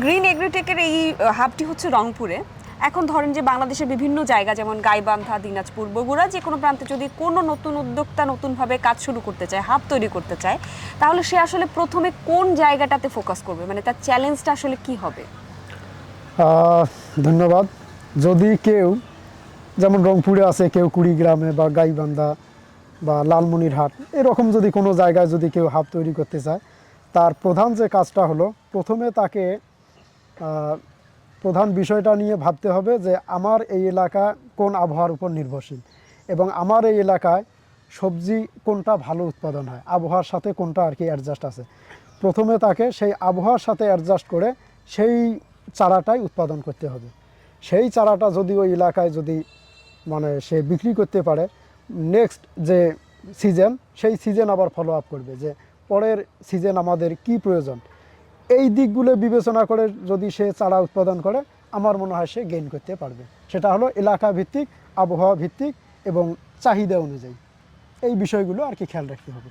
Green এগ্রিটেকের এই হাবটি হচ্ছে রংপুরে। এখন ধরেন যে বাংলাদেশের বিভিন্ন জায়গা যেমন গাইবান্ধা, দিনাজপুর, বগুড়া যে কোনো প্রান্তে যদি কোনো নতুন উদ্যোক্তা নতুনভাবে কাজ শুরু করতে চায়, হাব তৈরি করতে চায়, তাহলে সে আসলে প্রথমে কোন জায়গাটাতে ফোকাস করবে, মানে তার চ্যালেঞ্জটা আসলে কি হবে? ধন্যবাদ। যদি কেউ যেমন রংপুরে আছে, কেউ কুড়িগ্রামে বা গাইবান্ধা বা লালমনিরহাট এরকম যদি কোনো জায়গায় যদি কেউ হাব তৈরি করতে চায়, তার প্রধান যে কাজটা হলো প্রথমে তাকে প্রধান বিষয়টা নিয়ে ভাবতে হবে যে আমার এই এলাকা কোন আবহাওয়ার উপর নির্ভরশীল এবং আমার এই এলাকায় সবজি কোনটা ভালো উৎপাদন হয়, আবহাওয়ার সাথে কোনটা আর কি অ্যাডজাস্ট আছে। প্রথমে তাকে সেই আবহাওয়ার সাথে অ্যাডজাস্ট করে সেই চারাটাই উৎপাদন করতে হবে। সেই চারাটা যদি ওই এলাকায় যদি মানে সে বিক্রি করতে পারে, নেক্সট যে সিজন সেই সিজন আবার ফলো আপ করবে যে পরের সিজন আমাদের কি প্রয়োজন। এই দিকগুলো বিবেচনা করে যদি সে চারা উৎপাদন করে, আমার মনে হয় সে গেইন করতে পারবে। সেটা হলো এলাকা ভিত্তিক, আবহাওয়া ভিত্তিক এবং চাহিদা অনুযায়ী এই বিষয়গুলো আর কি খেয়াল রাখতে হবে।